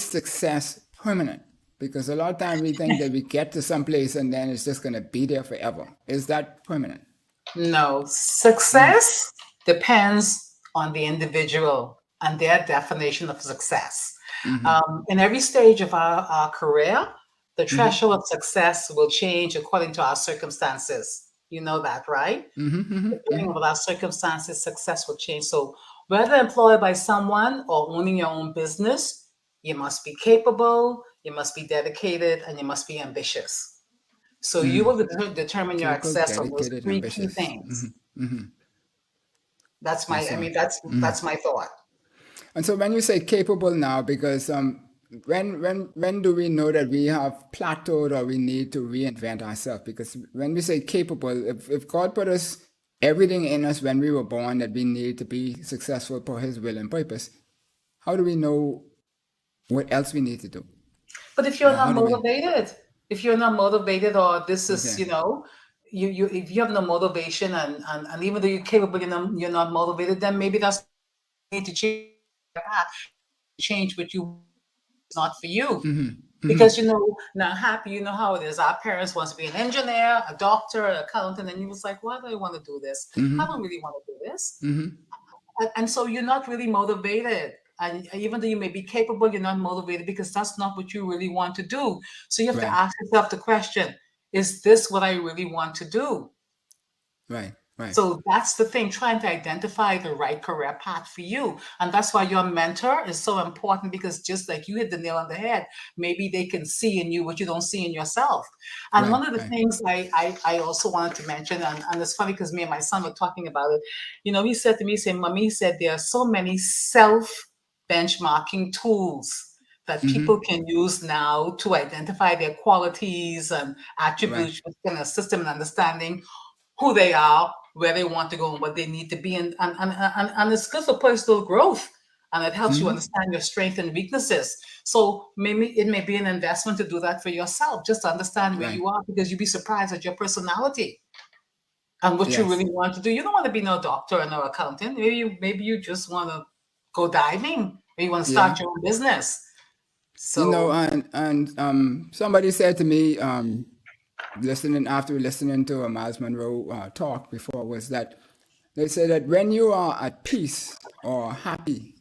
success permanent? Because a lot of time we think that we get to some place and then it's just going to be there forever. Is that permanent? No. Success depends on the individual and their definition of success. In every stage of our career, the threshold of success will change according to our circumstances. You know that, right? Depending on our circumstances, success will change. So, whether employed by someone or owning your own business, you must be capable, you must be dedicated, and you must be ambitious. So, you will determine your Capable, success on those dedicated, three key ambitious. things. And so, That's my thought. and so when you say capable now, because when do we know that we have plateaued or we need to reinvent ourselves? Because when we say capable, if God put us everything in us when we were born that we need to be successful for His will and purpose, how do we know what else we need to do? But if you're How not do we? motivated, or this is, Okay. you if you have no motivation and even though you're capable, you're not motivated, then maybe that's need to change what you it's not for you. Because now happy, you know how it is. Our parents want to be an engineer, a doctor, an accountant, and you was like, why do I want to do this? I don't really want to do this. And so you're not really motivated. And even though you may be capable, you're not motivated because that's not what you really want to do. So you have to Right. ask yourself the question, is this what I really want to do? Right. Right. So that's the thing, trying to identify the right career path for you. And that's why your mentor is so important, because just like you hit the nail on the head, maybe they can see in you what you don't see in yourself. And Right, one of the right. things I also wanted to mention, and it's funny because me and my son were talking about it. He said to me, Mommy, he said, there are so many self-benchmarking tools that people can use now to identify their qualities and attributes, which can assist them in understanding who they are, where they want to go, and what they need to be, and it's good for personal growth, and it helps you understand your strengths and weaknesses. So maybe it may be an investment to do that for yourself, just to understand where Right. you are, because you'd be surprised at your personality. and what you Yes. really want to do. You don't want to be no doctor or no accountant. Maybe you just want to go diving. Maybe you want to Yeah. start your own business. You know, So and somebody said to me, listening to a Miles Monroe talk before, was that they say that when you are at peace or happy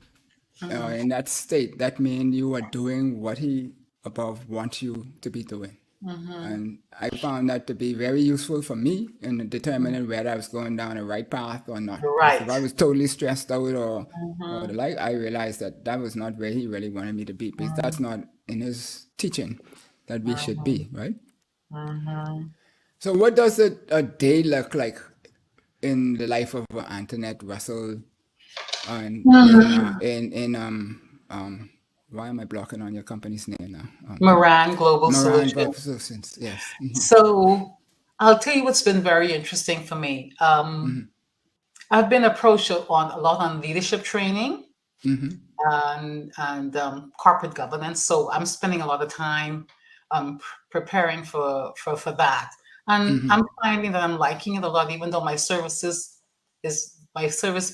in that state, that means you are doing what he above wants you to be doing. And I found that to be very useful for me in determining whether I was going down the right path or not. you're Because if right. I was totally stressed out or the like, I realized that that was not where he really wanted me to be, because that's not in his teaching that we should be, right? So, what does a day look like in the life of Antoinette Russell and why am I blocking on your company's name now? Moran Global Moran Solutions. Global Solutions. Yes. So I'll tell you what's been very interesting for me. I've been approached on a lot on leadership training and corporate governance. So I'm spending a lot of time preparing for that. And I'm finding that I'm liking it a lot, even though my service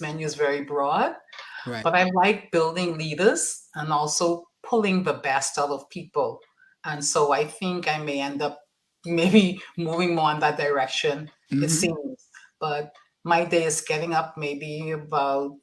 menu is very broad. Right. But I like building leaders and also pulling the best out of people. And so I think I may end up maybe moving more in that direction, it seems. But my day is getting up maybe about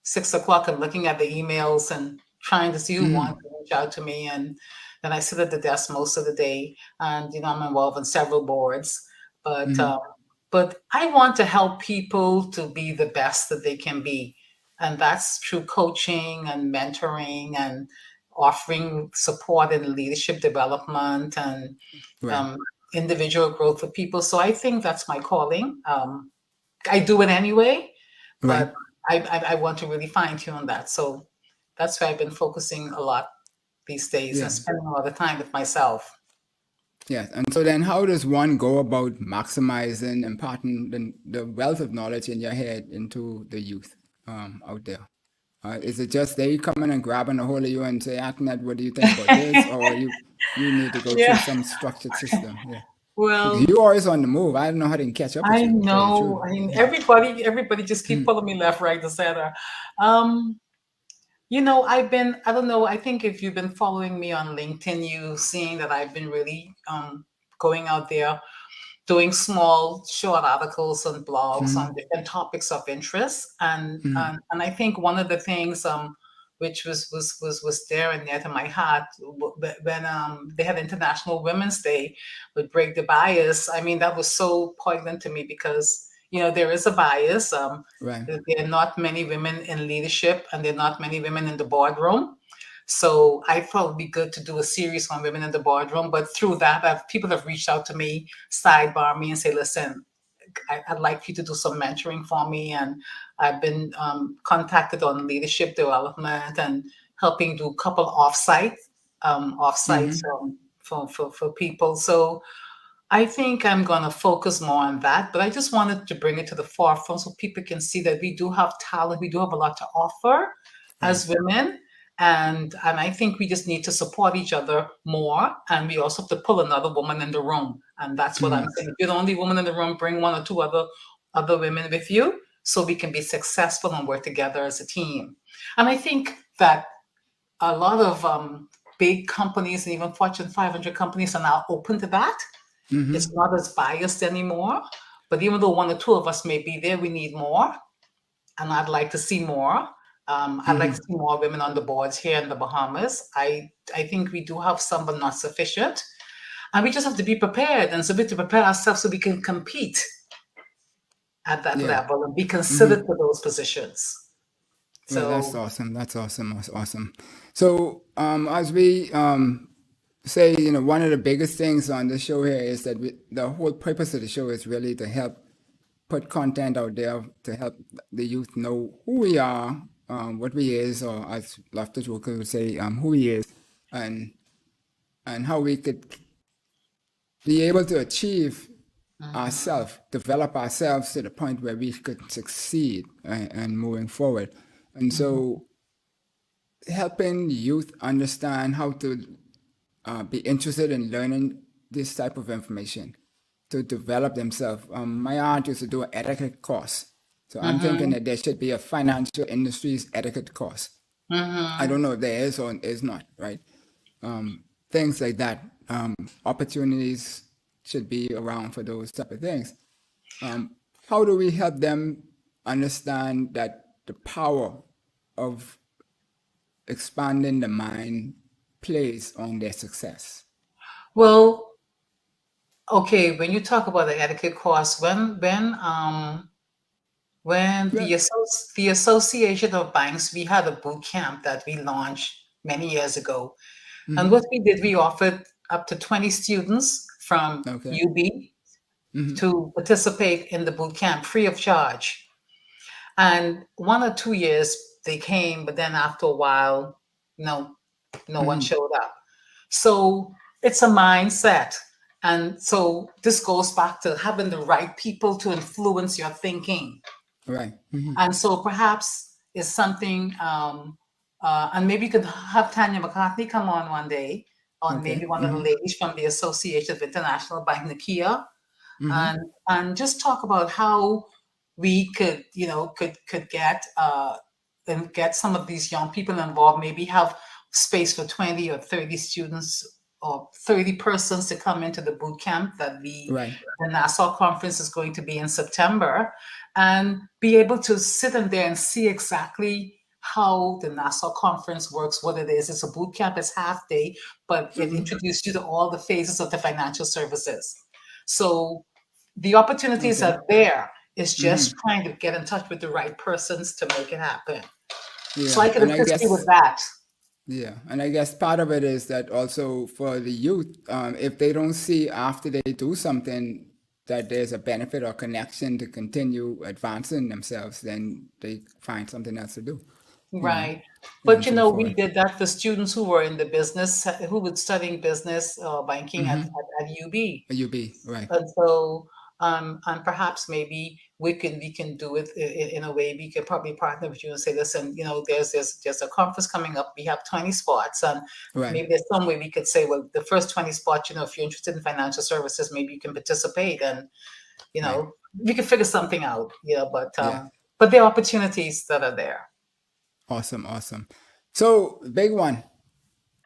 6 o'clock and looking at the emails and trying to see who wants to reach out to me. And then I sit at the desk most of the day. And, I'm involved in several boards. But I want to help people to be the best that they can be. And that's through coaching and mentoring and offering support in leadership development and Right. individual growth for people. So I think that's my calling. I do it anyway, Right. but I want to really fine tune that. So that's why I've been focusing a lot these days and Yeah. spending a lot of time with myself. Yes. And so then how does one go about maximizing, imparting the wealth of knowledge in your head into the youth out there? Is it just they coming and grabbing a hold of you and say, Antoinette, what do you think about this? Or you need to go through Yeah. some structured system? Yeah. Because Well, you always on the move. I don't know how they can catch up with I you, to tell you the truth. know. I mean, everybody just keep pulling me left, right, and center. Um, I don't know, I think if you've been following me on LinkedIn, you've seen that I've been really going out there doing small, short articles and blogs on different topics of interest. And I think one of the things which was there and near to my heart when they had International Women's Day with Break the Bias. I mean, that was so poignant to me because there is a bias. Right. There are not many women in leadership, and there are not many women in the boardroom. So I thought it would be good to do a series on women in the boardroom. But through that, people have reached out to me, sidebar me, and say, "Listen, I'd like you to do some mentoring for me." And I've been contacted on leadership development and helping do a couple offsites for people. So I think I'm going to focus more on that, but I just wanted to bring it to the forefront so people can see that we do have talent, we do have a lot to offer as women, and I think we just need to support each other more, and we also have to pull another woman in the room, and that's what I'm saying. If you're the only woman in the room, bring one or two other women with you so we can be successful and work together as a team. And I think that a lot of big companies and even Fortune 500 companies are now open to that. It's not as biased anymore. But even though one or two of us may be there, we need more. And I'd like to see more. I'd like to see more women on the boards here in the Bahamas. I think we do have some, but not sufficient. And we just have to be prepared and so we have to prepare ourselves so we can compete at that level and be considered for those positions. Well, that's So awesome. That's awesome. That's awesome. So, as we say, one of the biggest things on the show here is that the whole purpose of the show is really to help put content out there to help the youth know who we are, what we is, or as Lofty Joker would say, who he is, and how we could be able to achieve ourselves, develop ourselves to the point where we could succeed and moving forward. And so helping youth understand how to be interested in learning this type of information to develop themselves. My aunt used to do an etiquette course. So I'm thinking that there should be a financial industries etiquette course. I don't know if there is or is not, right? Things like that. Opportunities should be around for those type of things. How do we help them understand that the power of expanding the mind plays on their success? Well, okay, when you talk about the etiquette course, when Yeah. the Association of Banks, we had a boot camp that we launched many years ago. And what we did, we offered up to 20 students from Okay. UB to participate in the boot camp free of charge. And 1 or 2 years they came, but then after a while, no one showed up. So it's a mindset. And so this goes back to having the right people to influence your thinking. Right. And so perhaps it's something, and maybe you could have Tanya McCartney come on one day, or Okay. maybe one of the ladies from the Association of International Bank, Nakia, and just talk about how we could, could get and get some of these young people involved. Maybe have space for 20 or 30 students or 30 persons to come into the boot camp that Right. the Nassau conference is going to be in September, and be able to sit in there and see exactly how the Nassau conference works, what it is. It's a boot camp, it's half day, but it introduces you to all the phases of the financial services. So the opportunities Okay. are there. It's just trying to get in touch with the right persons to make it happen. So I Yeah. can And I assist you with guess, that. yeah. And I guess part of it is that also for the youth, if they don't see after they do something that there's a benefit or connection to continue advancing themselves, then they find something else to do. Right. And But so we forth. did that for students who were in the business, who were studying business banking at UB. UB, right. And so, and perhaps maybe we can do it in a way. We can probably partner with you and say, listen, there's a conference coming up. We have 20 spots, and Right. maybe there's some way we could say, well, the first 20 spots, if you're interested in financial services, maybe you can participate, and Right. we can figure something out. But Yeah. but there are opportunities that are there. Awesome. Awesome. So, big one.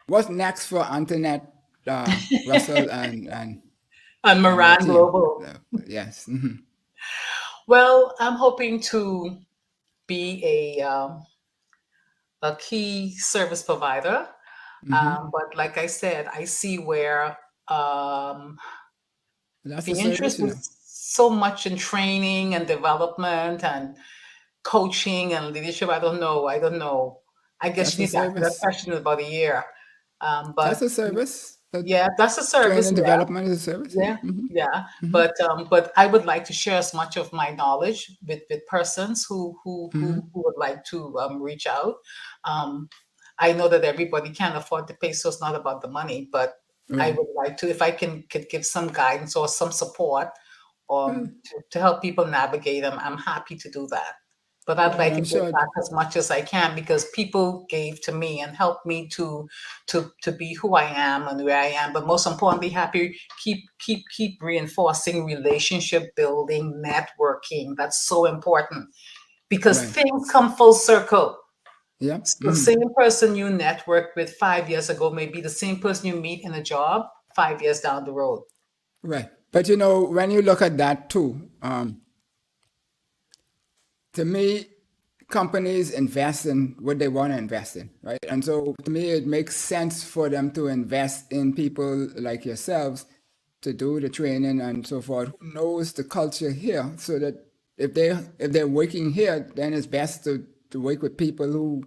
What's next for Antolionette, Russell, and And your Moran team? Global. Yes. Well, I'm hoping to be a key service provider. But like I said, I see where That's the a interest service, is so much in training and development and coaching and leadership. I don't know. I guess That's you a need to ask that service. question in about a year. That's But a service. yeah, that's a service. Training Yeah. development is a service. Yeah, yeah. But I would like to share as much of my knowledge with persons who would like to reach out. I know that everybody can't afford to pay, so it's not about the money. But I Right. would like to, if I could give some guidance or some support, to help people navigate them, I'm happy to do that. But I'd And like to I'm give sure. back as much as I can, because people gave to me and helped me to be who I am and where I am. But most importantly, keep reinforcing relationship building, networking. That's so important, because Right. things come full circle. Yeah. The same person you networked with 5 years ago may be the same person you meet in a job 5 years down the road. Right. But when you look at that too, to me, companies invest in what they want to invest in, right? And so to me, it makes sense for them to invest in people like yourselves to do the training and so forth, who knows the culture here, so that if they're working here, then it's best to work with people who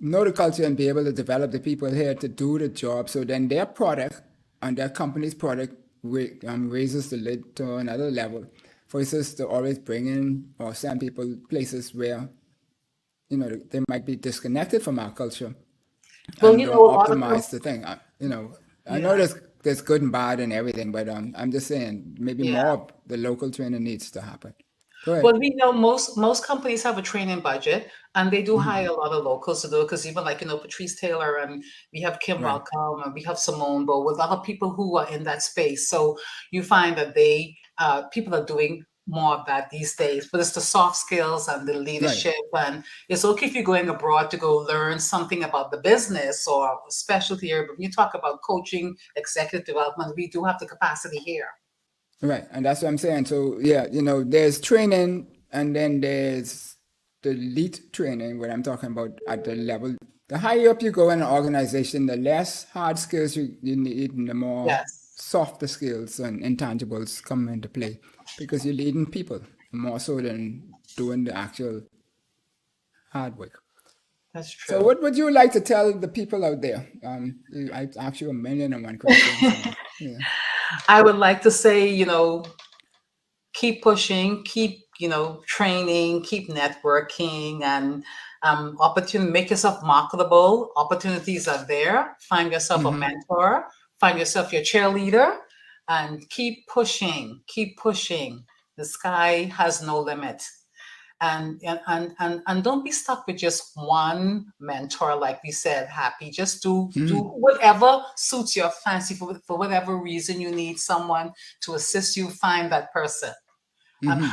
know the culture and be able to develop the people here to do the job. So then their product and their company's product raises the lid to another level. Versus to always bring in or send people places where, they might be disconnected from our culture Well, and don't optimize the thing. I know there's good and bad and everything, but I'm just saying maybe more of the local training needs to happen. Go ahead. Well, we know most companies have a training budget, and they do hire a lot of locals to do it. Because even like Patrice Taylor, and we have Kim Right. Malcolm, and we have Simone Bo, with a lot of people who are in that space. So you find that people are doing more of that these days. But it's the soft skills and the leadership, and it's okay if you're going abroad to go learn something about the business or a specialty area. But when you talk about coaching, executive development, we do have the capacity here. Right, and that's what I'm saying. So yeah, there's training, and then there's the elite training, what I'm talking about at the level. The higher up you go in an organization, the less hard skills you need, and the more Yes. softer skills and intangibles come into play, because you're leading people more so than doing the actual hard work. That's true. So what would you like to tell the people out there? I asked you 1,000,001 questions. So, yeah. I would like to say, keep pushing, keep, training, keep networking, and opportunity, make yourself marketable. Opportunities are there. Find yourself a mentor, find yourself your cheerleader, and keep pushing, keep pushing. The sky has no limit. And don't be stuck with just one mentor, like we said, Happy. Just do whatever suits your fancy. For whatever reason you need someone to assist you, find that person. And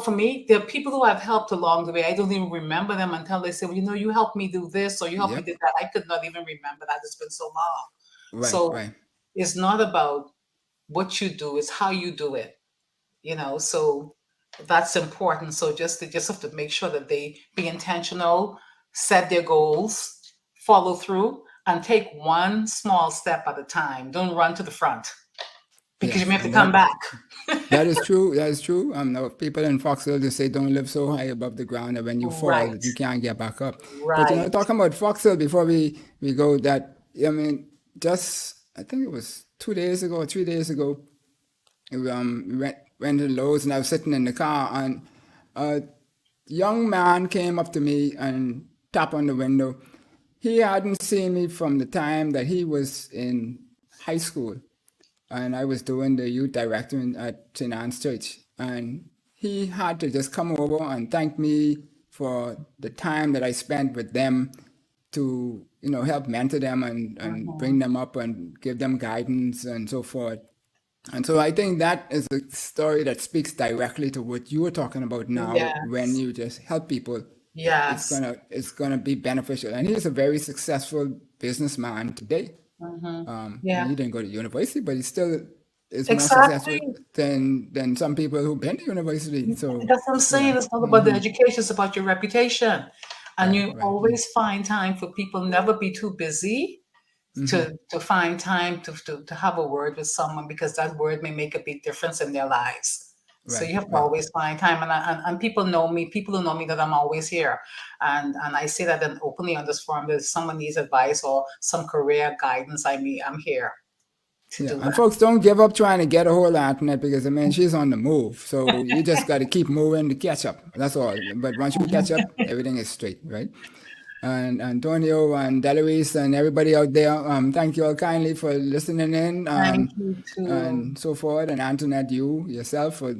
for me, there are people who I've helped along the way. I don't even remember them until they say, well, you helped me do this, or you helped me do that. I could not even remember that. It's been so long. Right. It's not about what you do, it's how you do it. So that's important. So just have to make sure that they be intentional, set their goals, follow through, and take one small step at a time. Don't run to the front, because you may have to come back. That is true. That is true. No, people in Foxville, they say don't live so high above the ground that when you fall, Right. you can't get back up. Right. But talking about Foxville, before we go, that I think it was 2 days ago or 3 days ago, we went to Lowe's, and I was sitting in the car, and a young man came up to me and tapped on the window. He hadn't seen me from the time that he was in high school, and I was doing the youth director at St. Anne's Church, and he had to just come over and thank me for the time that I spent with them to help mentor them and bring them up and give them guidance and so forth. And so I think that is a story that speaks directly to what you were talking about now. Yes. When you just help people, Yes. it's gonna be beneficial. And he's a very successful businessman today. Yeah. He didn't go to university, but he still is Exactly. more successful than some people who've been to university. So That's what I'm saying. It's not about the education, it's about your reputation. And you right. always find time for people. Never be too busy to find time to have a word with someone, because that word may make a big difference in their lives. So Right, you have to right. always find time. And people know me, people who know me, that I'm always here. And I say that then openly on this forum, that if someone needs advice or some career guidance, I'm here to do And that. folks, don't give up trying to get a hold of Antolionette, because she's on the move. So you just got to keep moving to catch up. That's all. But once you catch up, everything is straight, right? And Antonio and Deloise and everybody out there, thank you all kindly for listening in. Thank you too. And so forth. And Antolionette, you yourself for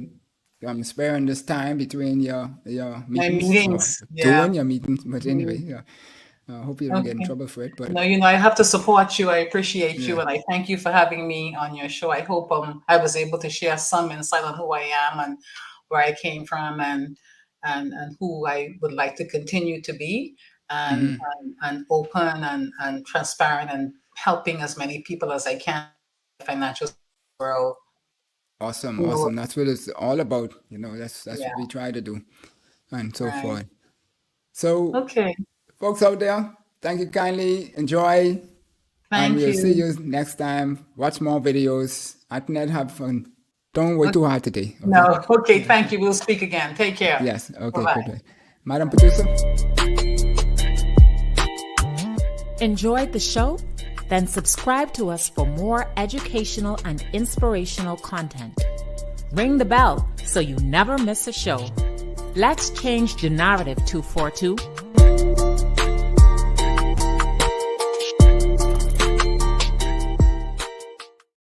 sparing this time between your meetings. meetings, yeah. Doing your meetings. But anyway, I hope you don't get in trouble for it. But No, I have to support you. I appreciate you, and I thank you for having me on your show. I hope I was able to share some insight on who I am and where I came from, and who I would like to continue to be, and open and transparent, and helping as many people as I can in the financial world. Awesome. That's what it's all about. That's what we try to do, and so forth. So, Okay. folks out there, thank you kindly. Enjoy. And we'll see you next time. Watch more videos. Antolionette, have fun. Don't work too hard today. Okay? No. Okay. Thank you. We'll speak again. Take care. Yes. Okay. Bye-bye. Good. Madam Producer. Enjoyed the show? Then subscribe to us for more educational and inspirational content. Ring the bell so you never miss a show. Let's change the narrative 242